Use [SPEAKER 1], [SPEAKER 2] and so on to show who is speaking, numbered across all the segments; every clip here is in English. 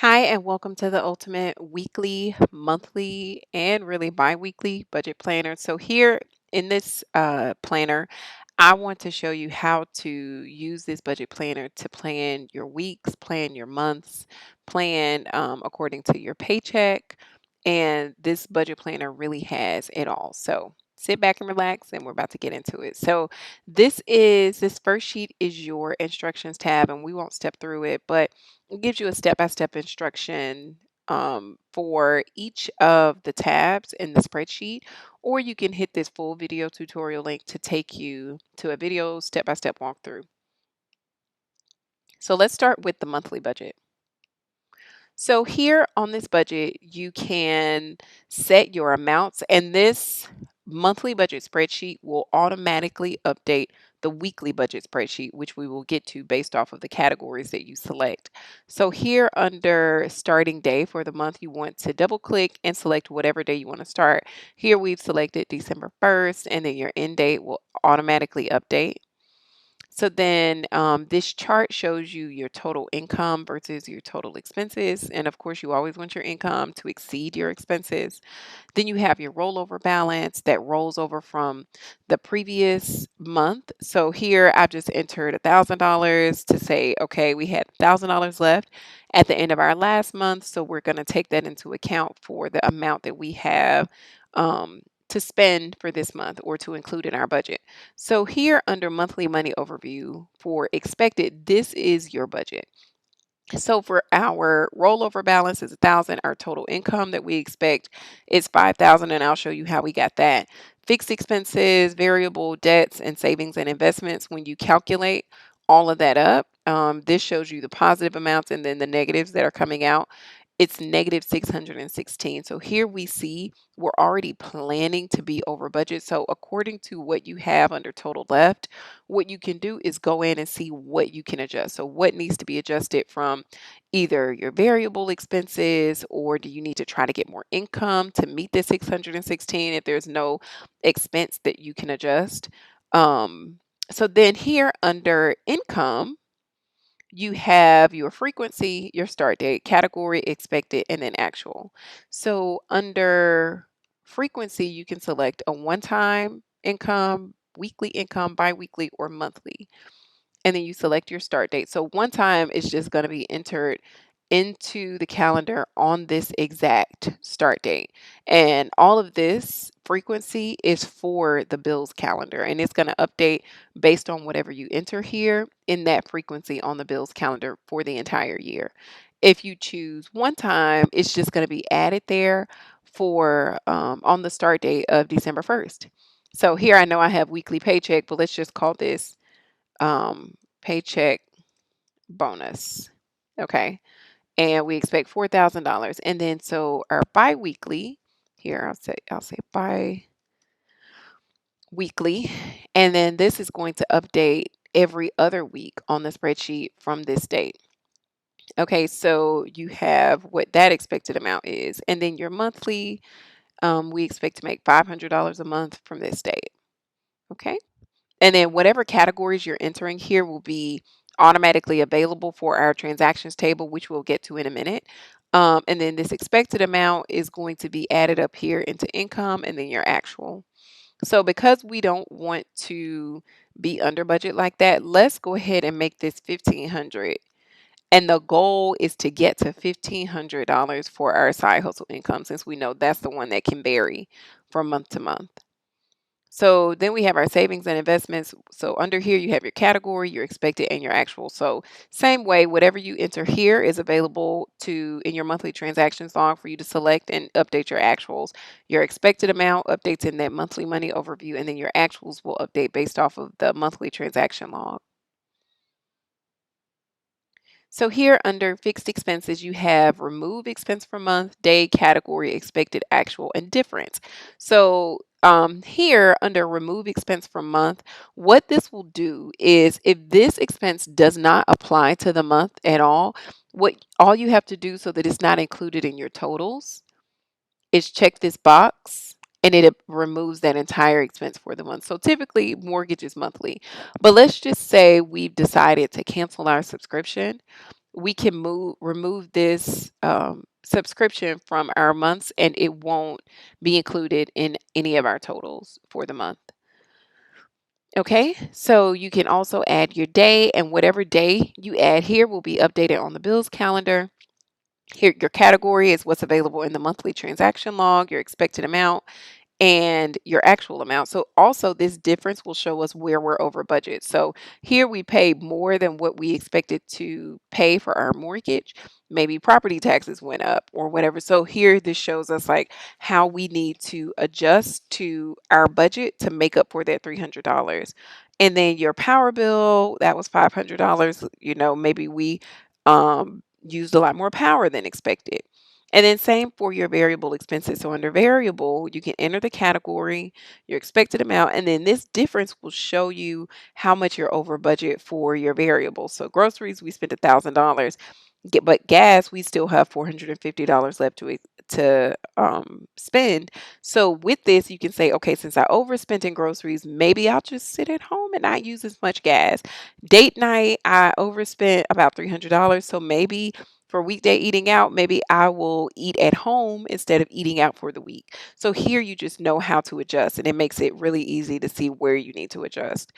[SPEAKER 1] Hi, and welcome to the ultimate weekly, monthly, and really bi-weekly budget planner. So, here in this planner, I want to show you how to use this budget planner to plan your weeks, plan your months, plan according to your paycheck. And this budget planner really has it all. So, sit back and relax, and we're about to get into it. So, this first sheet is your instructions tab, and we won't step through it, but it gives you a step-by-step instruction for each of the tabs in the spreadsheet, or you can hit this full video tutorial link to take you to a video step-by-step walkthrough. So let's start with the monthly budget. So here on this budget, you can set your amounts, and this monthly budget spreadsheet will automatically update the weekly budget spreadsheet, which we will get to based off of the categories that you select. So here under starting day for the month, you want to double click and select whatever day you want to start. Here we've selected December 1st, and then your end date will automatically update. So then this chart shows you your total income versus your total expenses. And of course, you always want your income to exceed your expenses. Then you have your rollover balance that rolls over from the previous month. So here I've just entered $1,000 to say, okay, we had $1,000 left at the end of our last month. So we're going to take that into account for the amount that we have to spend for this month or to include in our budget. So here under monthly money overview for expected, this is your budget. So for our rollover balance is 1,000. Our total income that we expect is 5,000, and I'll show you how we got that. Fixed expenses, variable debts, and savings and investments. When you calculate all of that up, this shows you the positive amounts and then the negatives that are coming out. It's negative 616. So here we see we're already planning to be over budget. So according to what you have under total left, what you can do is go in and see what you can adjust. So what needs to be adjusted from either your variable expenses, or do you need to try to get more income to meet the 616 if there's no expense that you can adjust. So then here under income, you have your frequency, your start date, category, expected, and then actual. So under frequency, you can select a one-time income, weekly income, biweekly, or monthly. And then you select your start date. So one time is just going to be entered into the calendar on this exact start date. And all of this frequency is for the bills calendar, and it's going to update based on whatever you enter here in that frequency on the bills calendar for the entire year. If you choose one time, it's just going to be added there for on the start date of December 1st. So here I know I have weekly paycheck, but let's just call this paycheck bonus. Okay. And we expect $4,000. And then so our biweekly, here I'll say bi-weekly. And then this is going to update every other week on the spreadsheet from this date. Okay, so you have what that expected amount is. And then your monthly, we expect to make $500 a month from this date. Okay. And then whatever categories you're entering here will be automatically available for our transactions table, which we'll get to in a minute. And then this expected amount is going to be added up here into income and then your actual. So because we don't want to be under budget like that, let's go ahead and make this 1,500. And the goal is to get to $1,500 for our side hustle income, since we know that's the one that can vary from month to month. So then we have our savings and investments. So under here, you have your category, your expected, and your actual. So same way, whatever you enter here is available to in your monthly transactions log for you to select and update your actuals. Your expected amount updates in that monthly money overview, and then your actuals will update based off of the monthly transaction log. So here under fixed expenses, you have remove expense per month, day, category, expected, actual, and difference. So here under remove expense per month, what this will do is if this expense does not apply to the month at all you have to do so that it's not included in your totals is check this box, and it removes that entire expense for the month. So typically mortgage is monthly, but let's just say we've decided to cancel our subscription. we can remove this subscription from our months and it won't be included in any of our totals for the month. Okay, so you can also add your day, and whatever day you add here will be updated on the bills calendar. Here, your category is what's available in the monthly transaction log, your expected amount, and your actual amount. So also this difference will show us where we're over budget. So here we paid more than what we expected to pay for our mortgage. Maybe property taxes went up or whatever. So here this shows us like how we need to adjust to our budget to make up for that $300. And then your power bill, that was $500. Maybe we used a lot more power than expected. And then same for your variable expenses. So under variable, you can enter the category, your expected amount, and then this difference will show you how much you're over budget for your variable. So groceries, we spent $1,000. But gas, we still have $450 left to spend. So with this, you can say, okay, since I overspent in groceries, maybe I'll just sit at home and not use as much gas. Date night, I overspent about $300. So maybe for weekday eating out, maybe I will eat at home instead of eating out for the week. So here you just know how to adjust, and it makes it really easy to see where you need to adjust.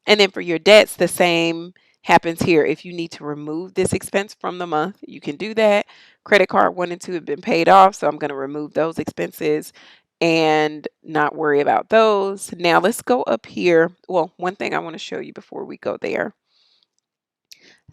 [SPEAKER 1] And then for your debts, the same happens here. If you need to remove this expense from the month, you can do that. Credit card 1 and 2 have been paid off, so I'm going to remove those expenses and not worry about those. Now let's go up here. Well, one thing I want to show you before we go there.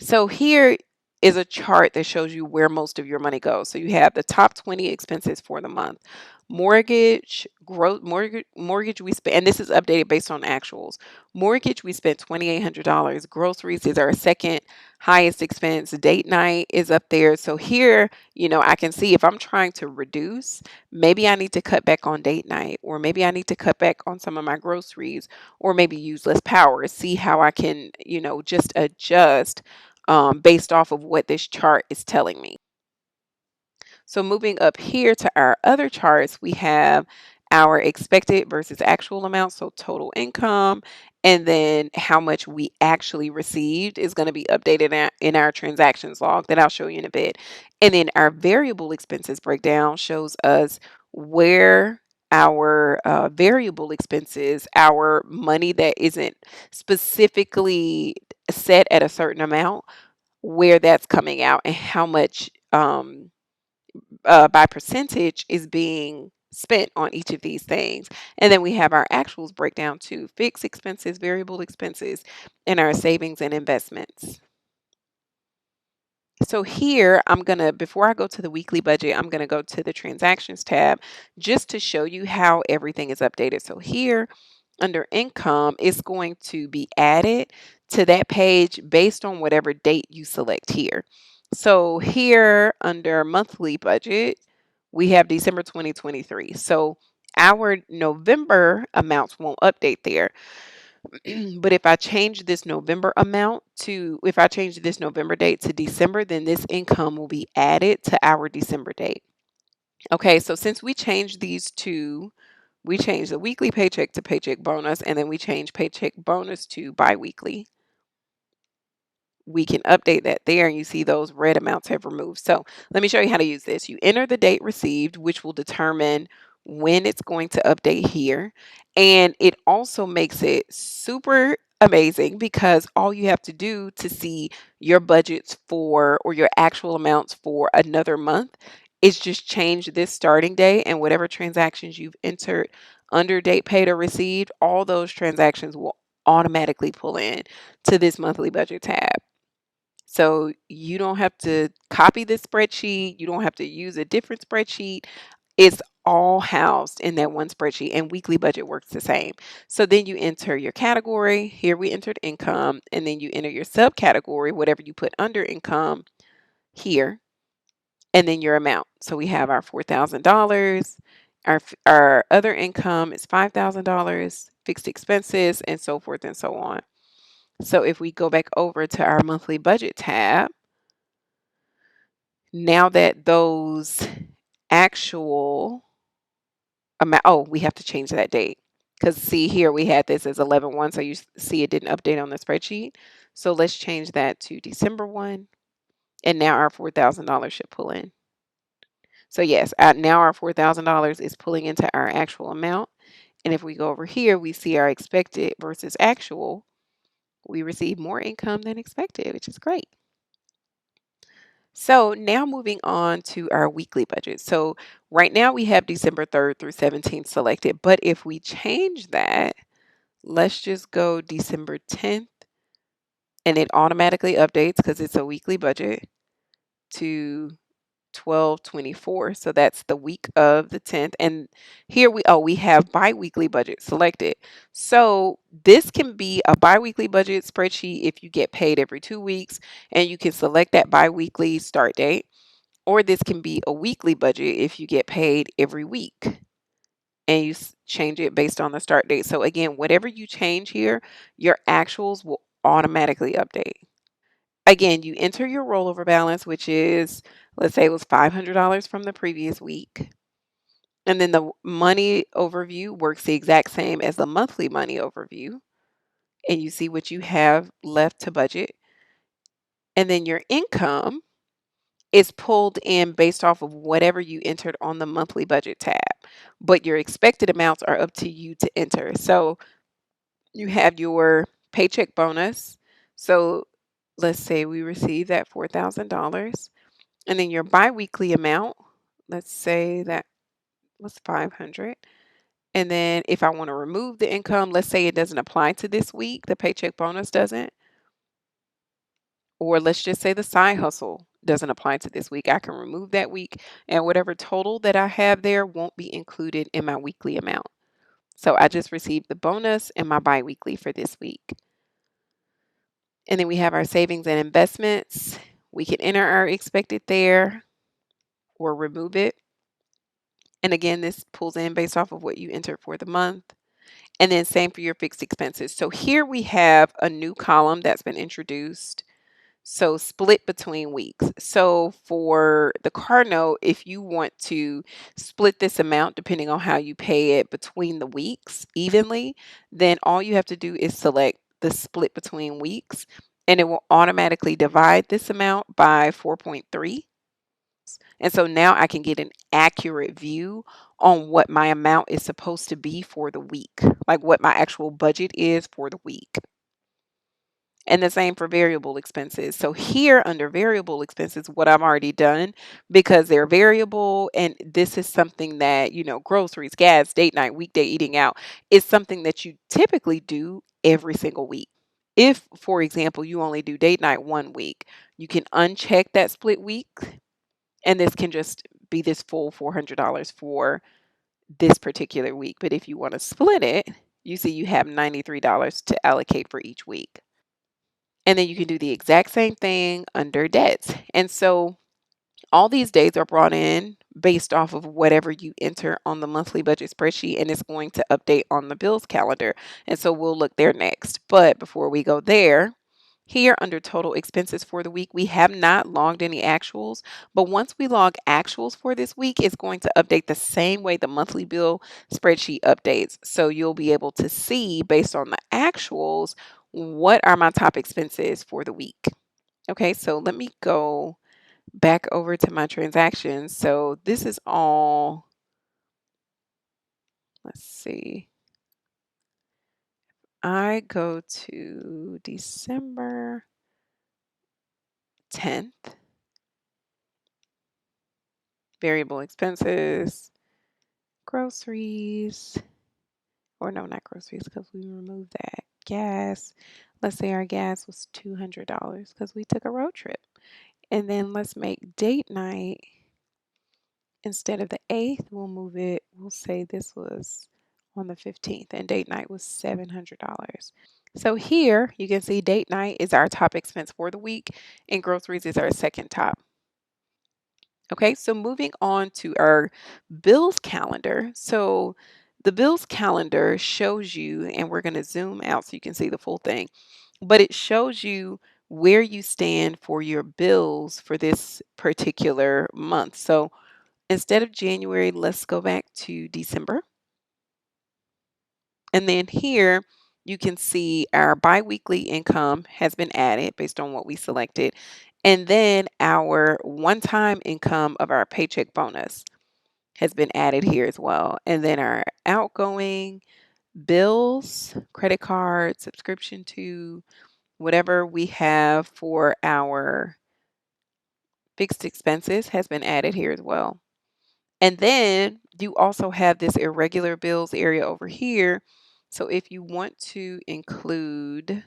[SPEAKER 1] So here is a chart that shows you where most of your money goes. So you have the top 20 expenses for the month. Mortgage we spent, and this is updated based on actuals. Mortgage, we spent $2,800. Groceries is our second highest expense. Date night is up there. So here, I can see if I'm trying to reduce, maybe I need to cut back on date night, or maybe I need to cut back on some of my groceries, or maybe use less power. See how I can, just adjust based off of what this chart is telling me. So moving up here to our other charts, we have our expected versus actual amount, so total income, and then how much we actually received is going to be updated in our transactions log that I'll show you in a bit. And then our variable expenses breakdown shows us where our variable expenses, our money that isn't specifically set at a certain amount, where that's coming out and how much by percentage is being spent on each of these things. And then we have our actuals breakdown to fixed expenses, variable expenses, and our savings and investments. So here before I go to the weekly budget, I'm going to go to the transactions tab just to show you how everything is updated. So here under income, it's going to be added to that page based on whatever date you select here. So here under monthly budget, we have December 2023. So our November amounts won't update there. But if I change this November date to December, then this income will be added to our December date. Okay, so since we changed we changed the weekly paycheck to paycheck bonus, and then we changed paycheck bonus to biweekly. We can update that there, and you see those red amounts have removed. So let me show you how to use this. You enter the date received, which will determine when it's going to update here. And it also makes it super amazing because all you have to do to see your budgets for or your actual amounts for another month is just change this starting date, and whatever transactions you've entered under date paid or received, all those transactions will automatically pull in to this monthly budget tab. So you don't have to copy this spreadsheet. You don't have to use a different spreadsheet. It's all housed in that one spreadsheet, and weekly budget works the same. So then you enter your category. Here we entered income, and then you enter your subcategory, whatever you put under income here, and then your amount. So we have our $4,000. Our other income is $5,000, fixed expenses, and so forth and so on. So if we go back over to our monthly budget tab, now that those actual amount, oh, we have to change that date. Because see here, we had this as 11/1, so you see it didn't update on the spreadsheet. So let's change that to December 1. And now our $4,000 should pull in. So yes, now our $4,000 is pulling into our actual amount. And if we go over here, we see our expected versus actual. We receive more income than expected, which is great. So now moving on to our weekly budget. So right now we have December 3rd through 17th selected, but if we change that, let's just go December 10th, and it automatically updates because it's a weekly budget to 12/24. So that's the week of the 10th. And here we have biweekly budget selected. So this can be a biweekly budget spreadsheet if you get paid every 2 weeks, and you can select that biweekly start date. Or this can be a weekly budget if you get paid every week and you change it based on the start date. So again, whatever you change here, your actuals will automatically update. Again, you enter your rollover balance, which is, let's say it was $500 from the previous week. And then the money overview works the exact same as the monthly money overview. And you see what you have left to budget. And then your income is pulled in based off of whatever you entered on the monthly budget tab. But your expected amounts are up to you to enter. So you have your paycheck bonus. So let's say we receive that $4,000. And then your biweekly amount, let's say that was 500. And then if I want to remove the income, let's say it doesn't apply to this week, the paycheck bonus doesn't, or let's just say the side hustle doesn't apply to this week, I can remove that week, and whatever total that I have there won't be included in my weekly amount. So I just received the bonus and my biweekly for this week. And then we have our savings and investments. We can enter our expected there or remove it. And again, this pulls in based off of what you entered for the month. And then same for your fixed expenses. So here we have a new column that's been introduced. So split between weeks. So for the car note, if you want to split this amount, depending on how you pay it between the weeks evenly, then all you have to do is select the split between weeks, and it will automatically divide this amount by 4.3. And so now I can get an accurate view on what my amount is supposed to be for the week, like what my actual budget is for the week. And the same for variable expenses. So here under variable expenses, what I've already done, because they're variable, and this is something that, groceries, gas, date night, weekday eating out, is something that you typically do every single week. If, for example, you only do date night one week, you can uncheck that split week, and this can just be this full $400 for this particular week. But if you want to split it, you see you have $93 to allocate for each week. And then you can do the exact same thing under debts. And so all these days are brought in based off of whatever you enter on the monthly budget spreadsheet, and it's going to update on the bills calendar. And so we'll look there next. But before we go there, here under total expenses for the week, we have not logged any actuals, but once we log actuals for this week, it's going to update the same way the monthly bill spreadsheet updates. So you'll be able to see based on the actuals, what are my top expenses for the week. Okay, so let me go back over to my transactions. So this is all, let's see. I go to December 10th, variable expenses, groceries, or no, not groceries because we removed that. Gas. Let's say our gas was $200 because we took a road trip. And then let's make date night. Instead of the 8th, we'll move it. We'll say this was on the 15th and date night was $700. So here you can see date night is our top expense for the week and groceries is our second top. Okay, so moving on to our bills calendar. So the bills calendar shows you, and we're going to zoom out so you can see the full thing, but it shows you where you stand for your bills for this particular month. So instead of January, let's go back to December. And then here you can see our biweekly income has been added based on what we selected. And then our one-time income of our paycheck bonus has been added here as well. And then our outgoing bills, credit card, subscription to whatever we have for our fixed expenses has been added here as well. And then you also have this irregular bills area over here. So if you want to include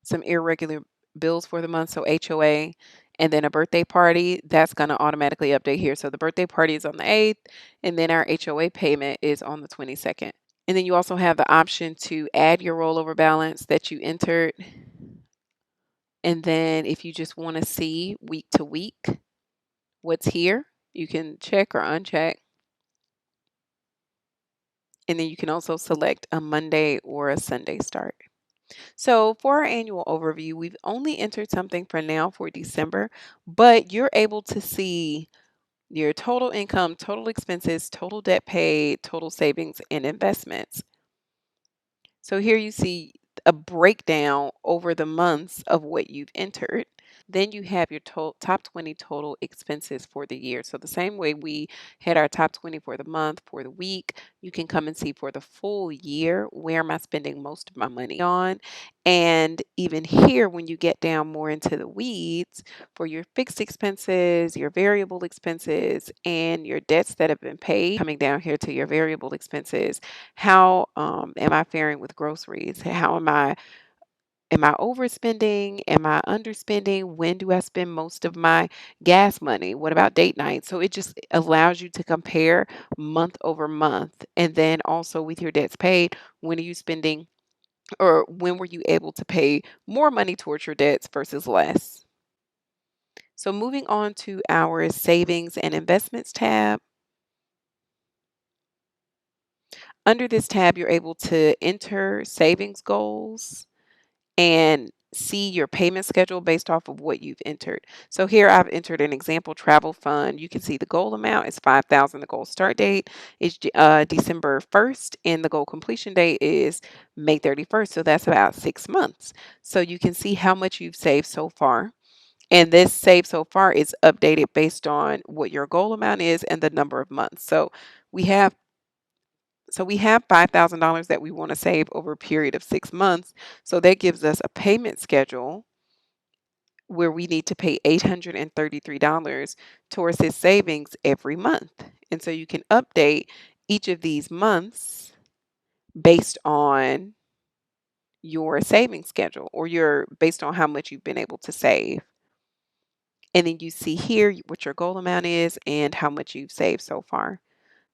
[SPEAKER 1] some irregular bills for the month, so HOA, and then a birthday party, that's going to automatically update here. So the birthday party is on the 8th, and then our HOA payment is on the 22nd. And then you also have the option to add your rollover balance that you entered. And then if you just want to see week to week what's here, you can check or uncheck. And then you can also select a Monday or a Sunday start. So for our annual overview, we've only entered something for now for December, but you're able to see your total income, total expenses, total debt paid, total savings, and investments. So here you see a breakdown over the months of what you've entered. Then you have your top 20 total expenses for the year. So the same way we had our top 20 for the month, for the week, you can come and see for the full year, where am I spending most of my money on? And even here, when you get down more into the weeds, for your fixed expenses, your variable expenses, and your debts that have been paid, coming down here to your variable expenses, how am I faring with groceries? How am I overspending? Am I underspending? When do I spend most of my gas money? What about date night? So it just allows you to compare month over month. And then also with your debts paid, when are you spending, or when were you able to pay more money towards your debts versus less? So moving on to our savings and investments tab. Under this tab, you're able to enter savings goals and see your payment schedule based off of what you've entered. So here I've entered an example travel fund. You can see the goal amount is 5,000. The goal start date is December 1st, and the goal completion date is May 31st. So that's about 6 months. So you can see how much you've saved so far. And this save so far is updated based on what your goal amount is and the number of months. We have we have $5,000 that we want to save over a period of 6 months. So that gives us a payment schedule where we need to pay $833 towards this savings every month. And so you can update each of these months based on your saving schedule, or your based on how much you've been able to save. And then you see here what your goal amount is and how much you've saved so far.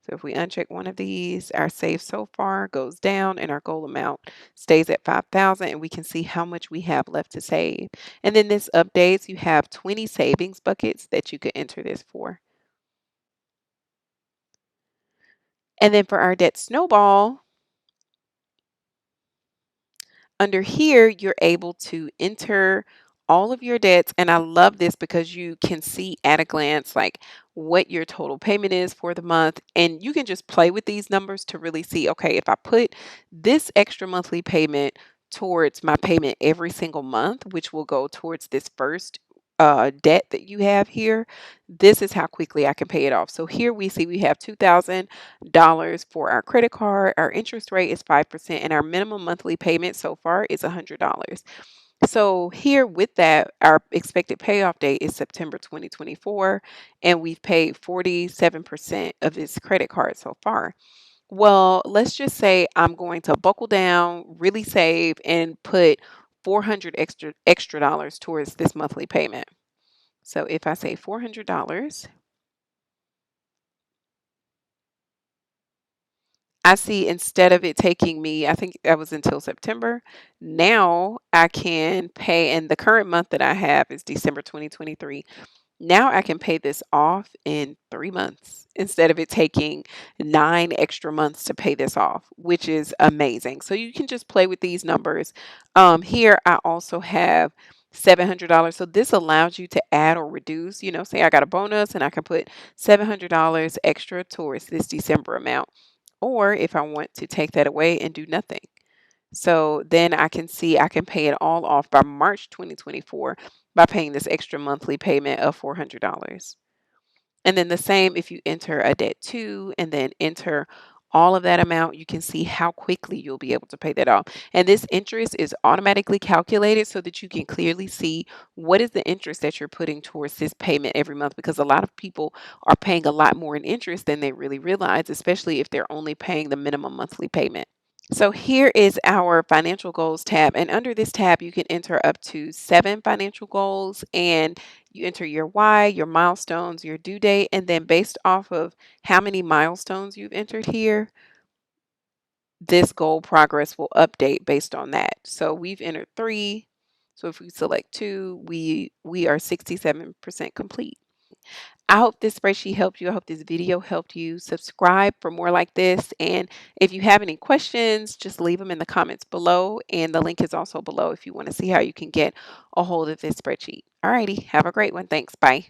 [SPEAKER 1] So if we uncheck one of these, our save so far goes down and our goal amount stays at 5,000, and we can see how much we have left to save. And then this updates, you have 20 savings buckets that you could enter this for. And then for our debt snowball, under here, you're able to enter all of your debts. And I love this because you can see at a glance like what your total payment is for the month. And you can just play with these numbers to really see, okay, if I put this extra monthly payment towards my payment every single month, which will go towards this first debt that you have here, this is how quickly I can pay it off. So here we see we have $2,000 for our credit card. Our interest rate is 5%, and our minimum monthly payment so far is $100. So here with that, our expected payoff date is September 2024, and we've paid 47% of this credit card so far. Well, let's just say I'm going to buckle down, really save, and put 400 extra dollars towards this monthly payment. So if I say $400, I see instead of it taking me, I think that was until September, now I can pay, and the current month that I have is December 2023. Now I can pay this off in 3 months instead of it taking 9 extra months to pay this off, which is amazing. So you can just play with these numbers. Here I also have $700. So this allows you to add or reduce, say I got a bonus and I can put $700 extra towards this December amount. or if I want to take that away and do nothing. So then I can see I can pay it all off by March 2024 by paying this extra monthly payment of $400. And then the same if you enter a debt two and then enter all of that amount, you can see how quickly you'll be able to pay that off. And this interest is automatically calculated so that you can clearly see what is the interest that you're putting towards this payment every month, because a lot of people are paying a lot more in interest than they really realize, especially if they're only paying the minimum monthly payment. So here is our financial goals tab. And under this tab, you can enter up to 7 financial goals, and you enter your why, your milestones, your due date, and then based off of how many milestones you've entered here, this goal progress will update based on that. So we've entered 3. So if we select 2, we are 67% complete. I hope this spreadsheet helped you. I hope this video helped you. Subscribe for more like this. And if you have any questions, just leave them in the comments below. And the link is also below if you want to see how you can get a hold of this spreadsheet. Alrighty, have a great one. Thanks. Bye.